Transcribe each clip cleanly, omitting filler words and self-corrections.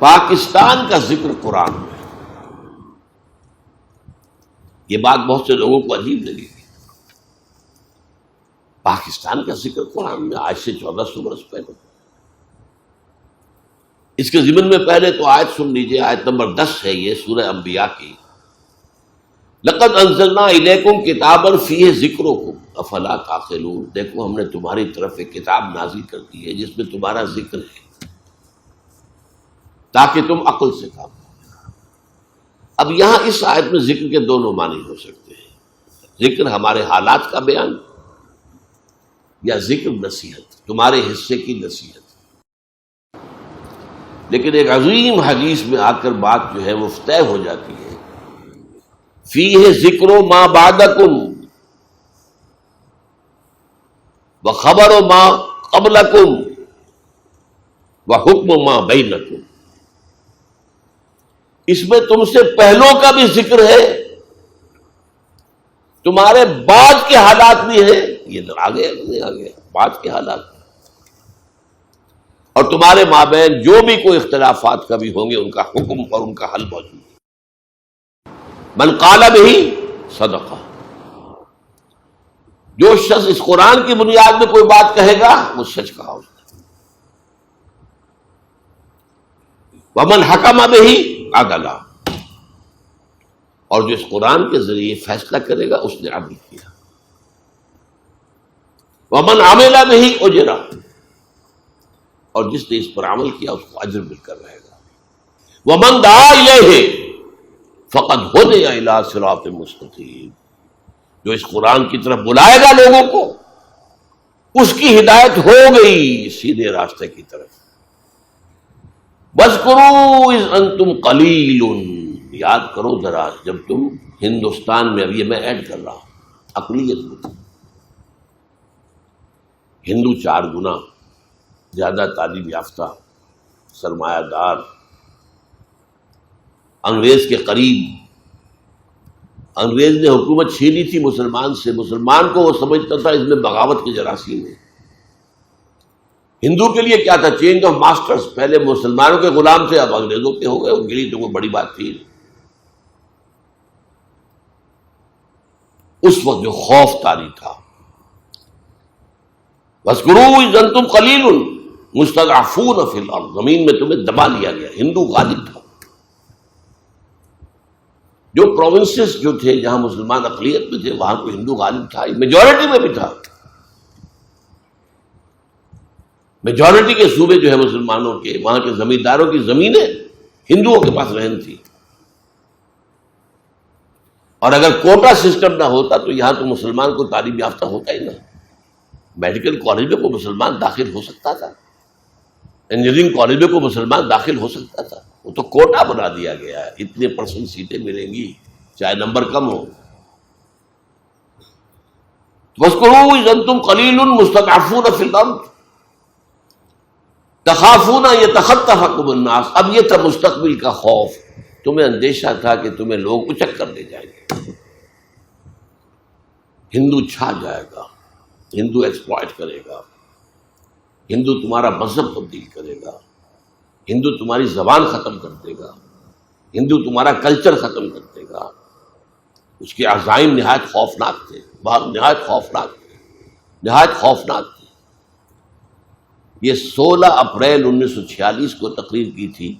پاکستان کا ذکر قرآن میں، یہ بات بہت سے لوگوں کو عجیب لگے گی۔ پاکستان کا ذکر قرآن میں آج سے 1400 برس پہلے۔ اس کے ضمن میں پہلے تو آیت سن لیجئے، آیت نمبر 10 ہے یہ سورہ انبیاء کی۔ لقد انزلنا الیکم کتابا فیہ ذکرکم افلا تعقلون، دیکھو ہم نے تمہاری طرف ایک کتاب نازل کر دی ہے جس میں تمہارا ذکر ہے تاکہ تم عقل سے کام کرو۔ اب یہاں اس آیت میں ذکر کے دونوں معنی ہو سکتے ہیں، ذکر ہمارے حالات کا بیان یا ذکر نصیحت، تمہارے حصے کی نصیحت۔ لیکن ایک عظیم حدیث میں آ کر بات جو ہے وہ طے ہو جاتی ہے، فیہ ذکر ما بعدکم وخبر ما قبلکم وحکم ما بینکم، اس میں تم سے پہلوں کا بھی ذکر ہے، تمہارے بعد کے حالات بھی ہیں، یہ آگے بعد کے حالات، اور تمہارے مابین جو بھی کوئی اختلافات کبھی ہوں گے ان کا حکم اور ان کا حل موجود ہے۔ من قال بہ صدقہ، جو شخص اس قرآن کی بنیاد میں کوئی بات کہے گا وہ سچ کہا اس نے۔ ومن حکم بہ عدل، اور جو اس قرآن کے ذریعے فیصلہ کرے گا اس نے عدل کیا۔ ومن عمل بہ اجر، اور جس نے اس پر عمل کیا اس کو اجر مل کر رہے گا۔ ومن دعا الیہ فقد ہدی الی صراط مستقیم، جو اس قرآن کی طرف بلائے گا لوگوں کو اس کی ہدایت ہو گئی سیدھے راستے کی طرف۔ وَاذْكُرُوا إِذْ أَنْتُمْ قَلِيلٌ، یاد کرو ذرا جب تم ہندوستان میں، اب یہ میں ایڈ کر رہا ہوں اقلیت میں، ہندو 4 گنا زیادہ تعلیم یافتہ، سرمایہ دار، انگریز کے قریب، انگریز نے حکومت چھینی تھی مسلمان سے، مسلمان کو وہ سمجھتا تھا اس میں بغاوت کی جراثیم ہے۔ ہندو کے لیے کیا تھا؟ چینج آف ماسٹرز، پہلے مسلمانوں کے غلام تھے اب انگریزوں کے ہو گئے، ان کے لیے تو کوئی بڑی بات تھی۔ اس وقت جو خوف طاری تھا، وَاذْكُرُوا إِذْ أَنْتُمْ قَلِيلٌ مُسْتَضْعَفُونَ فِي الْأَرْضِ، زمین میں تمہیں دبا لیا گیا، ہندو غالب تھا۔ جو پروونسز جو تھے جہاں مسلمان اقلیت میں تھے وہاں کو ہندو غالب تھا، میجورٹی میں بھی تھا، میجورٹی کے صوبے جو ہے مسلمانوں کے، وہاں کے زمینداروں کی زمینیں ہندوؤں کے پاس رہن تھی، اور اگر کوٹا سسٹم نہ ہوتا تو یہاں تو مسلمان کو تعلیم یافتہ ہوتا ہی نہ۔ میڈیکل کالج میں کوئی مسلمان داخل ہو سکتا تھا، انجینئرنگ کالج میں کوئی مسلمان داخل ہو سکتا تھا، وہ تو کوٹا بنا دیا گیا ہے، اتنے % سیٹیں ملیں گی چاہے نمبر کم ہو۔ وَاذْكُرُوا إِذْ أَنْتُمْ قَلِيلٌ مُسْتَضْعَفُونَ فِي الْأَرْضِ تَخَافُونَ أَن يَتَخَطَّفَكُمُ النَّاسُ، اب یہ تھا مستقبل کا خوف، تمہیں اندیشہ تھا کہ تمہیں لوگ اچک کر لے جائیں گے، ہندو چھا جائے گا، ہندو ایکسپلائٹ کرے گا، ہندو تمہارا مذہب تبدیل کرے گا، ہندو تمہاری زبان ختم کر دے گا، ہندو تمہارا کلچر ختم کر دے گا۔ اس کے عزائم نہایت خوفناک تھے، نہایت خوفناک تھے، نہایت خوفناک تھے۔ یہ 16 اپریل 1946 کو تقریر کی تھی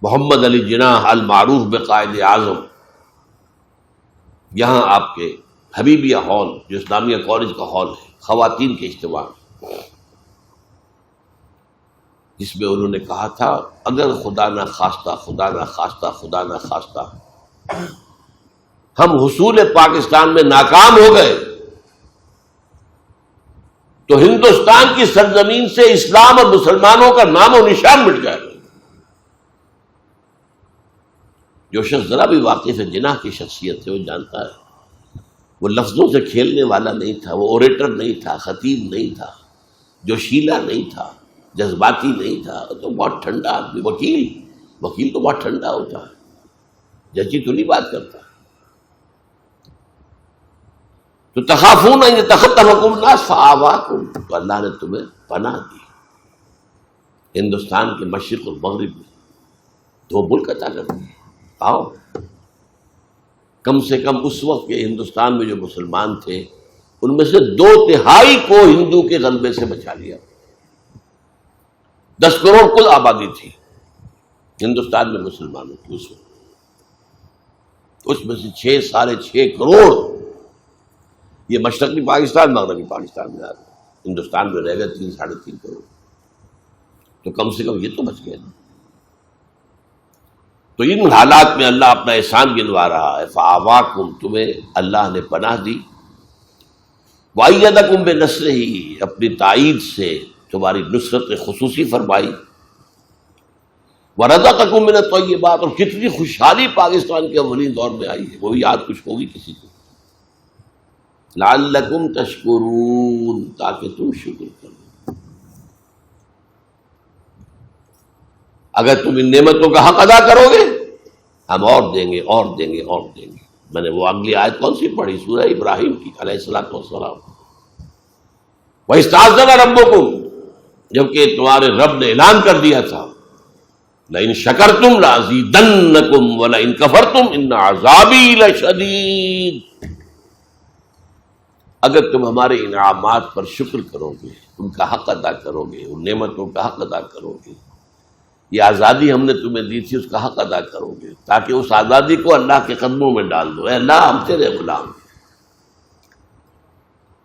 محمد علی جناح المعروف بقائد اعظم، یہاں آپ کے حبیبیہ ہال جو اسلامیہ کالج کا ہال ہے، خواتین کے اجتماع، جس میں انہوں نے کہا تھا اگر خدا نہ خواستہ خدا نہ خواستہ خدا نہ خواستہ ہم حصول پاکستان میں ناکام ہو گئے تو ہندوستان کی سرزمین سے اسلام اور مسلمانوں کا نام و نشان مٹ جائے گا۔ جو شخص ذرا بھی واقف ہے جناح کی شخصیت ہے وہ جانتا ہے، وہ لفظوں سے کھیلنے والا نہیں تھا، وہ اوریٹر نہیں تھا، خطیب نہیں تھا، جوشیلا نہیں تھا، جذباتی نہیں تھا، تو بہت ٹھنڈا آدمی، وکیل تو بہت ٹھنڈا ہوتا ہے، ججی تو نہیں بات کرتا۔ تو تخافون ان یتخطفکم الناس فآواکم، تو اللہ نے تمہیں پناہ دی ہندوستان کے مشرق اور مغرب میں۔ تو وہ ملک عطا کرتی ہے. آؤ کم سے کم اس وقت کے ہندوستان میں جو مسلمان تھے ان میں سے 2/3 کو ہندو کے غلبے سے بچا لیا. 10 کروڑ کل آبادی تھی ہندوستان میں مسلمانوں کی اس وقت، اس میں سے 6.5 کروڑ یہ مشرقی پاکستان مغربی پاکستان میں آ گئے. ہندوستان میں رہ گئے 3-3.5 کروڑ. تو کم سے کم یہ تو بچ گئے نا. تو ان حالات میں اللہ اپنا احسان گنوا رہا ہے. فآواکم، تمہیں اللہ نے پناہ دی. وَأَيَّدَكُمْ بِنَصْرِهِ، اپنی تائید سے تمہاری نصرت خصوصی فرمائی. وَرَزَقَكُم مِّنَ الطَّيِّبَاتِ، اور کتنی خوشحالی پاکستان کے اولین دور میں آئی ہے، وہ بھی یاد کچھ ہوگی کسی کو. لَعَلَّكُمْ تَشْكُرُونَ، تاکہ تم شکر کرو. اگر تم ان نعمتوں کا حق ادا کرو گے ہم اور دیں گے اور دیں گے اور دیں گے. میں نے وہ اگلی آیت کون سی پڑھی؟ سورہ ابراہیم کی علیہ الصلوۃ والسلام. وَإِسْتَأْذَنَ رَبُّكُمْ، جبکہ تمہارے رب نے اعلان کر دیا تھا لَإِن شَكَرْتُمْ لَأَزِيدَنَّكُمْ وَلَئِن كَفَرْتُمْ إِنَّ عَذَابِي لَشَدِيدٌ. اگر تم ہمارے انعامات پر شکر کرو گے، ان کا حق ادا کرو گے، ان نعمتوں کا حق ادا کرو گے، یہ آزادی ہم نے تمہیں دی تھی اس کا حق ادا کرو گے، تاکہ اس آزادی کو اللہ کے قدموں میں ڈال دو. اے اللہ ہم تیرے غلام ہیں.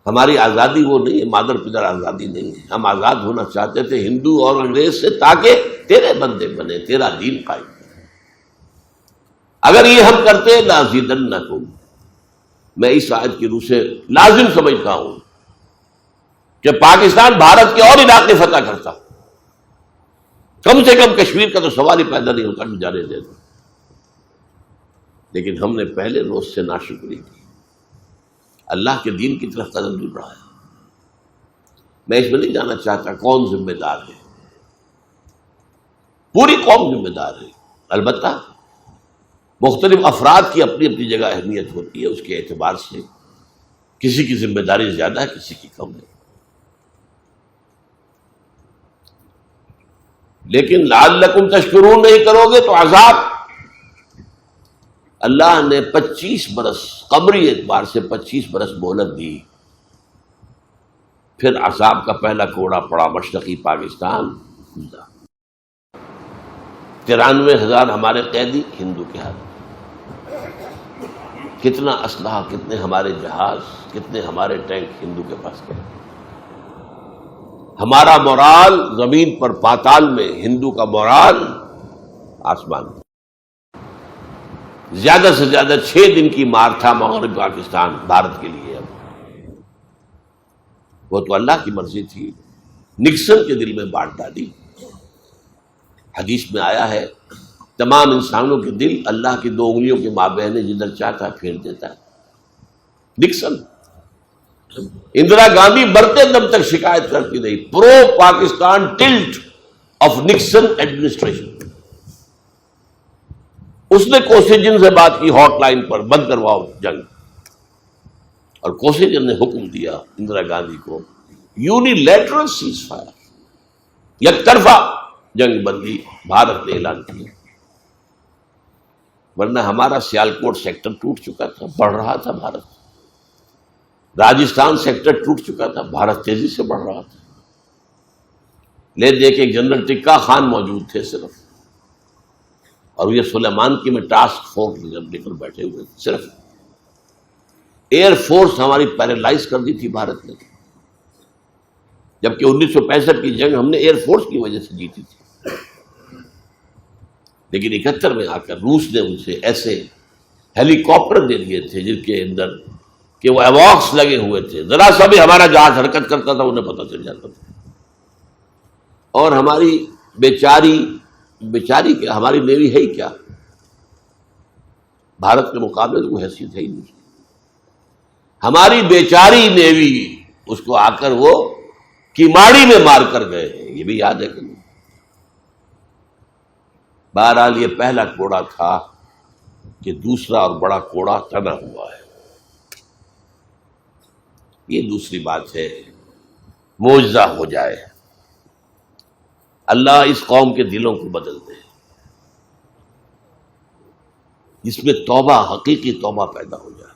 ہماری آزادی وہ نہیں ہے، مادر پدر آزادی نہیں ہے. ہم آزاد ہونا چاہتے تھے ہندو اور انگریز سے، تاکہ تیرے بندے بنے، تیرا دین قائم کرے. اگر یہ ہم کرتے لازیدنکم، میں اس آیت کی روح سے لازم سمجھتا ہوں کہ پاکستان بھارت کے اور علاقے فتح کرتا، کم سے کم کشمیر کا تو سوال ہی پیدا نہیں ہوتا کہ جانے دیتا. لیکن ہم نے پہلے روز سے ناشکری کی، اللہ کے دین کی طرف قدم نہیں بڑھایا. میں اس میں نہیں جانا چاہتا کون ذمہ دار ہے، پوری قوم ذمہ دار ہے. البتہ مختلف افراد کی اپنی اپنی جگہ اہمیت ہوتی ہے، اس کے اعتبار سے کسی کی ذمہ داری زیادہ ہے، کسی کی کم ہے. لیکن لعلکم تشکرون نہیں کرو گے تو عذاب. اللہ نے 25 برس قمری اعتبار سے 25 برس مہلت دی، پھر عذاب کا پہلا کوڑا پڑا مشرقی پاکستان. 93,000 ہمارے قیدی ہندو کے ہاتھ. کتنا اسلحہ، کتنے ہمارے جہاز، کتنے ہمارے ٹینک ہندو کے پاس گئے. ہمارا مورال زمین پر پاتال میں، ہندو کا مورال آسمان میں. زیادہ سے زیادہ 6 دن کی مار تھا مغربی پاکستان بھارت کے لیے. اب وہ تو اللہ کی مرضی تھی، نکسن کے دل میں بانٹ ڈالی. حدیث میں آیا ہے تمام انسانوں کے دل اللہ کی 2 انگلیوں کے مابین ہے، جدھر چاہتا ہے پھیر دیتا ہے. نکسن. اندرا گاندھی مرتے دم تک شکایت کرتی رہی، pro Pakistan tilt of Nixon administration. اس نے کوسیجن سے بات کی ہاٹ لائن پر، بند کرواؤ جنگ، اور کوسیجن نے حکم دیا اندرا گاندھی کو یونیلیٹرل سیز فائر، یک طرفہ جنگ بندی بھارت نے اعلان کیا. ورنہ ہمارا سیالکوٹ سیکٹر ٹوٹ چکا تھا، بڑھ رہا تھا بھارت. راجستھان سیکٹر ٹوٹ چکا تھا، بھارت تیزی سے بڑھ رہا تھا. لے دے کے جنرل ٹکا خان موجود تھے صرف، اور یہ سلیمان کی میں ٹاسک فورس نکل بیٹھے ہوئے تھے. صرف ایئر فورس ہماری پیرالائز کر دی تھی بھارت نے، جبکہ 1965 کی جنگ ہم نے ایئر فورس کی وجہ سے جیتی تھی. لیکن 71 میں آ کر روس نے ان سے ایسے ہیلی کاپٹر دے دیے تھے جن کے اندر کہ وہ ایواکس لگے ہوئے تھے، ذرا سا بھی ہمارا جہاز حرکت کرتا تھا انہیں پتہ چل جاتا تھا. اور ہماری بیچاری کیا، ہماری نیوی ہے ہی کیا، بھارت کے مقابلے تو کوئی حیثیت ہے ہی نہیں. ہماری بیچاری نیوی، اس کو آ کر وہ کیماڑی میں مار کر گئے ہیں، یہ بھی یاد ہے کہ نہیں. بہرحال یہ پہلا کوڑا تھا کہ دوسرا اور بڑا کوڑا تنا ہوا ہے. یہ دوسری بات ہے، معجزہ ہو جائے، اللہ اس قوم کے دلوں کو بدل دے. جس میں توبہ، حقیقی توبہ پیدا ہو جائے،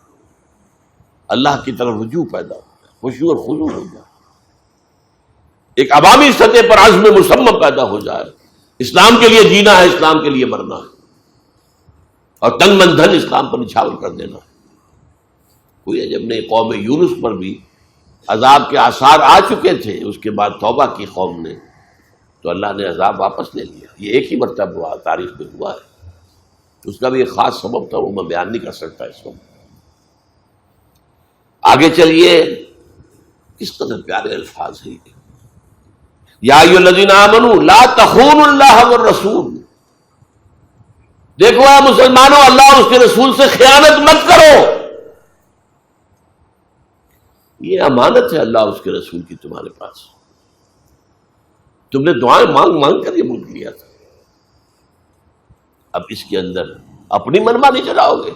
اللہ کی طرف رجوع پیدا ہو جائے، خشوع اور خضوع ہو جائے، ایک عوامی سطح پر عزم مصمم پیدا ہو جائے، اسلام کے لیے جینا ہے، اسلام کے لیے مرنا ہے، اور تن من دھن اسلام پر نچھاور کر دینا ہے۔ کوئی جب نے قوم یونس پر بھی عذاب کے آثار آ چکے تھے، اس کے بعد توبہ کی قوم نے، تو اللہ نے عذاب واپس لے لیا۔ یہ ایک ہی مرتبہ ہوا، تاریخ میں ہوا ہے، اس کا بھی ایک خاص سبب تھا، وہ میں بیان نہیں کر سکتا اس وقت۔ آگے چلیے، کس قدر پیارے الفاظ ہیں یہ، یا ایھا الذین آمنوا لا تخونوا اللہ والرسول، دیکھو اے مسلمانوں، اللہ اور اس کے رسول سے خیانت مت کرو، یہ امانت ہے اللہ اور اس کے رسول کی تمہارے پاس۔ تم نے دعائیں مانگ مانگ کر یہ ملک لیا تھا، اب اس کے اندر اپنی منمانی چلاؤ گے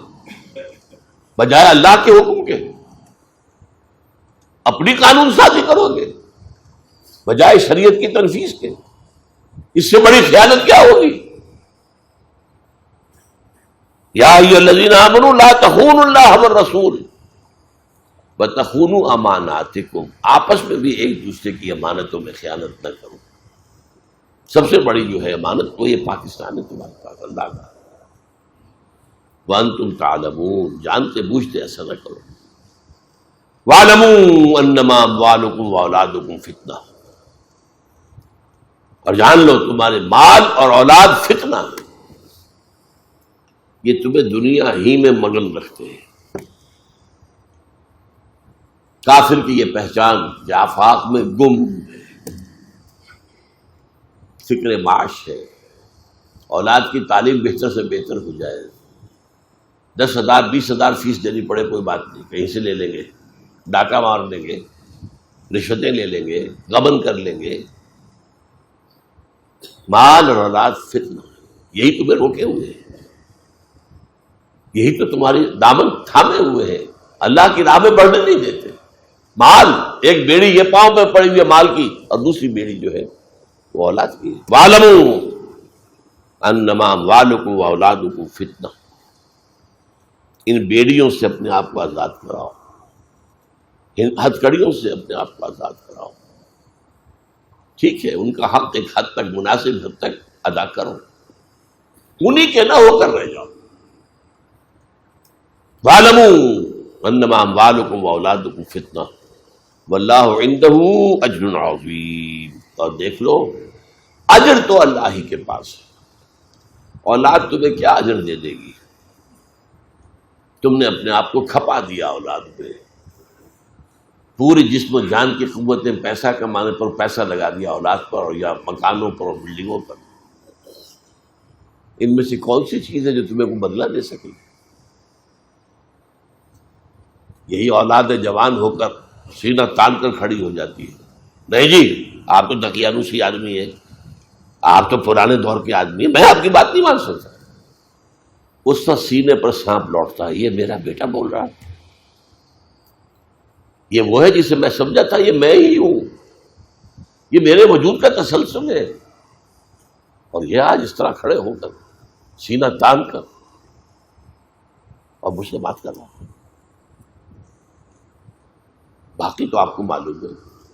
بجائے اللہ کے حکم کے، اپنی قانون سازی کرو گے بجائے شریعت کی تنفیذ کے، اس سے بڑی خیانت کیا ہوگی؟ یا ایھا الذین آمنوا لا تخونوا اللہ والرسول وتخونوا اماناتکم، آپس میں بھی ایک دوسرے کی امانتوں میں خیانت نہ کرو۔ سب سے بڑی جو ہے امانت وہ یہ پاکستان ہے تمہارے پاس، اللہ کا، وانتم تعلمون، جانتے بوجھتے ایسا نہ کرو۔ واعلموا انما اموالکم واولادکم فتنہ، اور جان لو تمہارے مال اور اولاد فتنہ ہے، یہ تمہیں دنیا ہی میں مگن رکھتے ہیں۔ کافر کی یہ پہچان کہ آفاق میں گم ہے، فکر معاش ہے، اولاد کی تعلیم بہتر سے بہتر ہو جائے، 10,000 20,000 فیس دینی پڑے کوئی بات نہیں، کہیں سے لے لیں گے، ڈاکہ مار لیں گے، رشوتیں لے لیں گے، غبن کر لیں گے، مال اور اولاد فتنہ، یہی تمہیں روکے ہوئے ہیں، یہی تو تمہاری دامن تھامے ہوئے ہیں، اللہ کی راہ میں بڑھنے نہیں دیتے۔ مال، ایک بیڑی یہ پاؤں پہ پڑی ہوئی ہے مال کی، اور دوسری بیڑی جو ہے وہ اولاد کی ہے۔ وَاعْلَمُوا أَنَّمَا أَمْوَالُكُمْ وَأَوْلَادُكُمْ فِتْنَةٌ، ان بیڑیوں سے اپنے آپ کو آزاد کراؤ، ان ہتھ کڑیوں سے اپنے آپ کو آزاد کراؤ، ٹھیک ہے، ان کا حق ایک حد تک، مناسب حد تک ادا کرو، انہی کے نہ ہو کر رہ جاؤ۔ وَاعْلَمُوا أَنَّمَا أَمْوَالُكُمْ وَأَوْلَادُكُمْ فِتْنَةٌ وَاللَّهُ عِندَهُ أَجْرٌ عَظِيمٌ، اور دیکھ لو اجر تو اللہ ہی کے پاس ہے، اولاد تمہیں کیا اجر دے دے گی؟ تم نے اپنے آپ کو کھپا دیا اولاد پہ، پوری جسم و جان کی قوتیں پیسہ کمانے پر پیسہ لگا دیا اولاد پر، اور یا مکانوں پر اور بلڈنگوں پر۔ ان میں سے کون سی چیز ہے جو تمہیں کو بدلہ دے سکے؟ یہی اولاد جوان ہو کر سینہ تان کر کھڑی ہو جاتی ہے، نہیں جی آپ تو دقیانوسی آدمی ہیں، آپ تو پرانے دور کے آدمی ہیں، میں آپ کی بات نہیں مان سکتا۔ اس کا سینے پر سانپ لوٹتا ہے، یہ میرا بیٹا بول رہا ہے، یہ وہ ہے جسے میں سمجھا تھا یہ میں ہی ہوں، یہ میرے وجود کا تسلسل ہے، اور یہ آج اس طرح کھڑے ہو کر سینہ تان کر اور مجھ سے بات کر رہا ہے۔ باقی تو آپ کو معلوم ہے،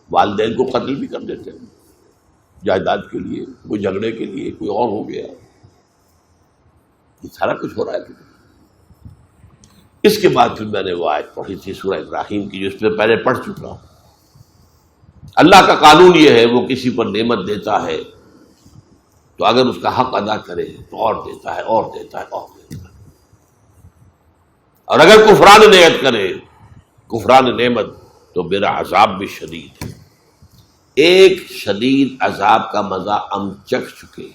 والدین کو قتل بھی کر دیتے ہیں جائیداد کے لیے، کوئی جھگڑے کے لیے، کوئی اور ہو گیا، یہ سارا کچھ ہو رہا ہے۔ اس کے بعد پھر میں نے وہ آیت پڑھی تھی سورہ ابراہیم کی، جو اس میں پہلے پڑھ چکا ہوں۔ اللہ کا قانون یہ ہے، وہ کسی پر نعمت دیتا ہے تو اگر اس کا حق ادا کرے تو اور دیتا ہے، اور دیتا ہے، اور دیتا ہے، اور اگر کفران نعمت کرے، کفران نعمت، تو میرا عذاب بھی شدید ہے۔ ایک شدید عذاب کا مزہ ہم چکھ چکے،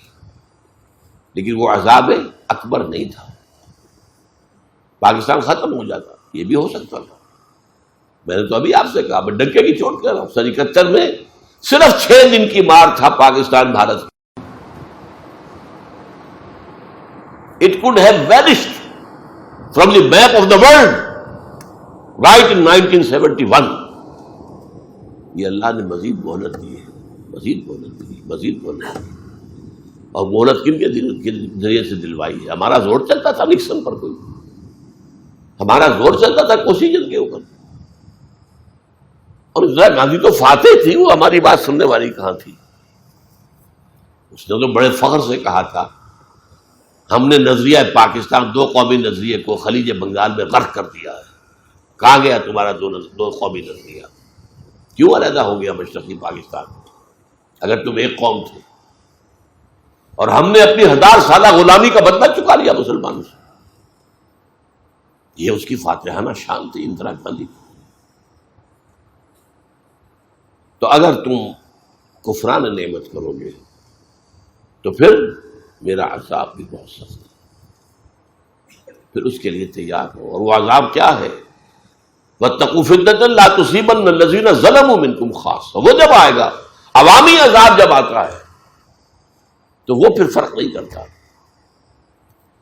لیکن وہ عذاب اکبر نہیں تھا، پاکستان ختم ہو جاتا، یہ بھی ہو سکتا تھا۔ میں نے تو ابھی آپ سے کہا، میں ڈنکے کی چوٹ کر رہا ہوں، 71 میں صرف 6 دن کی مار تھا Pakistan Bharat. It could have vanished from the map of the world right in 1971۔ یہ اللہ نے مزید مہلت دی ہے، مزید مہلت دی، مزید مہلت دی، اور مہلت کن کے ذریعے سے دلوائی ہے؟ ہمارا زور چلتا تھا نکسن پر، کوئی ہمارا زور چلتا تھا کوسیجن کے اوپر، اور اندرا گاندھی تو فاتح تھی، وہ ہماری بات سننے والی کہاں تھی؟ اس نے تو بڑے فخر سے کہا تھا ہم نے نظریہ پاکستان دو قومی نظریے کو خلیج بنگال میں غرق کر دیا ہے۔ کہاں گیا تمہارا دو قومی نظریہ؟ کیوں علیحدہ ہو گیا مشرقی پاکستان اگر تم ایک قوم تھے؟ اور ہم نے اپنی 1000 سالہ غلامی کا بدلہ چکا لیا مسلمانوں سے۔ یہ اس کی فاتحانہ شان تھی اندرا گاندھی کی۔ تو اگر تم کفران نعمت کرو گے تو پھر میرا عذاب بھی بہت سخت ہے، پھر اس کے لیے تیار ہو۔ اور وہ عذاب کیا ہے؟ وَاتَّقُوا فِتْنَةً لَا تُصِيبَنَّ الَّذِينَ ظَلَمُوا مِنْكُمْ خَاصَّةً۔ وہ جب آئے گا، عوامی عذاب جب آتا ہے تو وہ پھر فرق نہیں کرتا۔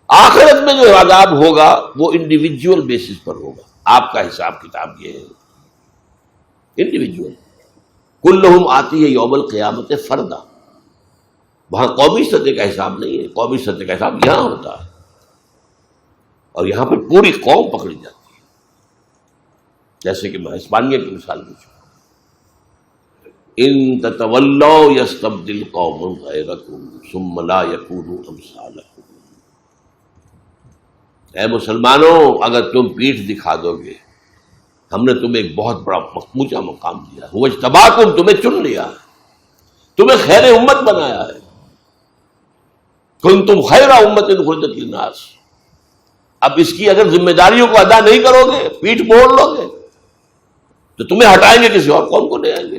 آخرت میں جو عذاب ہوگا وہ انڈیویجول بیسس پر ہوگا۔ آپ کا حساب کتاب یہ ہے انڈیویجول، کلہم آتی ہے یوم القیامت فردا۔ وہاں قومی سطح کا حساب نہیں ہے، قومی سطح کا حساب یہاں ہوتا ہے، اور یہاں پر پوری قوم پکڑی جاتی ہے۔ جیسے کہ میں اسپانیہ کی مثال دیجوں، ان تتولوا یستبدل قوم غیرکم ثم لا یکونوا امثالکم۔ اے مسلمانوں، اگر تم پیٹھ دکھا دو گے، ہم نے تمہیں ایک بہت بڑا اونچا مقام دیا، وہ اجتباکم، تمہیں چن لیا ہے، تمہیں خیر امت بنایا ہے۔ کنتم خیر امت اخرجت للناس۔ اب اس کی اگر ذمہ داریوں کو ادا نہیں کرو گے، پیٹھ موڑ لو گے، تو تمہیں ہٹائیں گے، کسی اور قوم کو لے آئیں گے۔